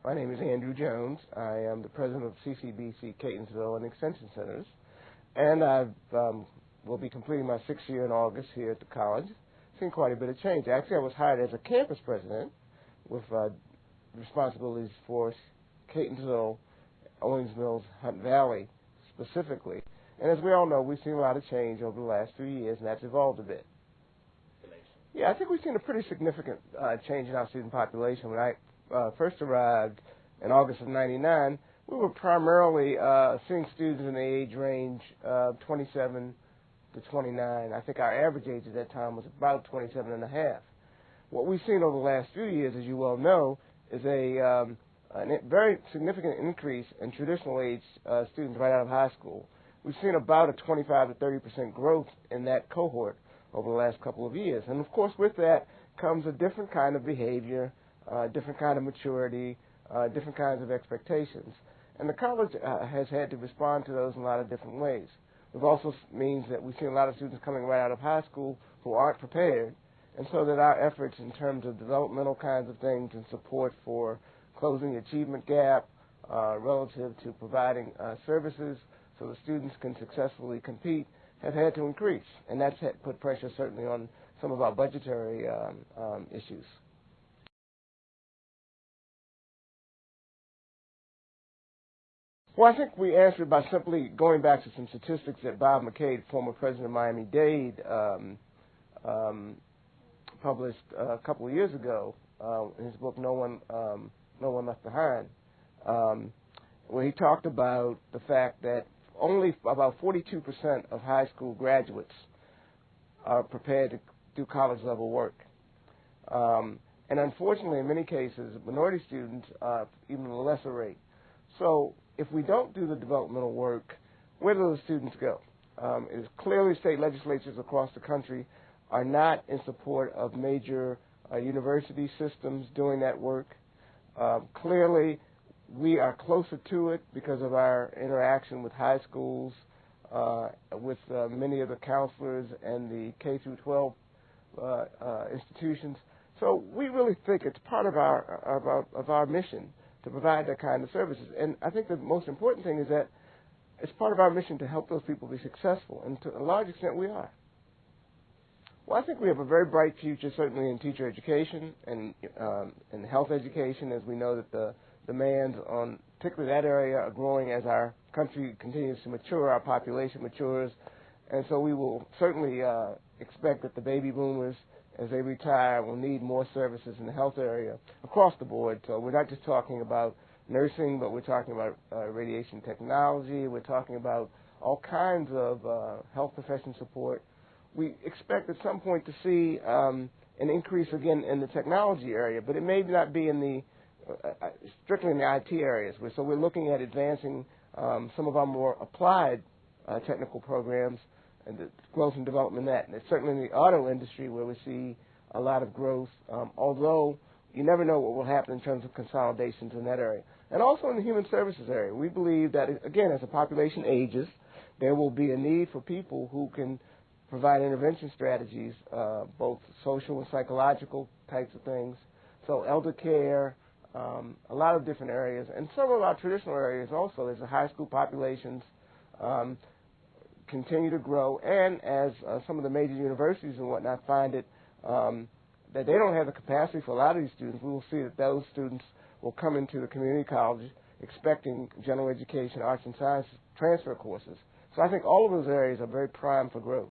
My name is Andrew Jones. I am the president of CCBC Catonsville and Extension Centers, and I will be completing my 6th year in August here at the college. Seen quite a bit of change. Actually, I was hired as a campus president with responsibilities for Catonsville, Owings Mills, Hunt Valley specifically. And as we all know, we've seen a lot of change over the last 3 years, and that's evolved a bit. Yeah, I think we've seen a pretty significant change in our student population. When I first arrived in August of '99, we were primarily seeing students in the age range of 27 to 29. I think our average age at that time was about 27 and a half. What we've seen over the last few years, as you well know, is a very significant increase in traditional age students right out of high school. We've seen about a 25 to 30% growth in that cohort over the last couple of years. And of course, with that comes a different kind of behavior, different kind of maturity, different kinds of expectations. And the college has had to respond to those in a lot of different ways. It also means that we've seen a lot of students coming right out of high school who aren't prepared, and so that our efforts in terms of developmental kinds of things and support for closing the achievement gap relative to providing services so the students can successfully compete have had to increase, and that's put pressure certainly on some of our budgetary issues. Well, I think we answered by simply going back to some statistics that Bob McCade, former president of Miami-Dade, published a couple of years ago in his book No One Left Behind, where he talked about the fact that only about 42% of high school graduates are prepared to do college-level work. And unfortunately, in many cases, minority students are even at a lesser rate. So if we don't do the developmental work, where do those students go? It is clearly state legislatures across the country are not in support of major university systems doing that work. Clearly, we are closer to it because of our interaction with high schools, with many of the counselors and the K through 12 institutions. So we really think it's part of our mission to provide that kind of services. And I think the most important thing is that it's part of our mission to help those people be successful, and to a large extent we are. Well, I think we have a very bright future, certainly in teacher education and in health education, as we know that the demands on particularly that area are growing as our country continues to mature, our population matures, and so we will certainly expect that the baby boomers, as they retire, will need more services in the health area across the board. So we're not just talking about nursing, but we're talking about radiation technology. We're talking about all kinds of health profession support. We expect at some point to see an increase again in the technology area, but it may not be in the strictly in the IT areas. So we're looking at advancing some of our more applied technical programs and the growth and development in that. And it's certainly in the auto industry where we see a lot of growth, although you never know what will happen in terms of consolidations in that area. And also in the human services area, we believe that, again, as the population ages, there will be a need for people who can provide intervention strategies, both social and psychological types of things. So elder care, a lot of different areas, and some of our traditional areas also, as the high school populations continue to grow, and as some of the major universities and whatnot find it that they don't have the capacity for a lot of these students, we will see that those students will come into the community college expecting general education, arts and science transfer courses. So I think all of those areas are very prime for growth.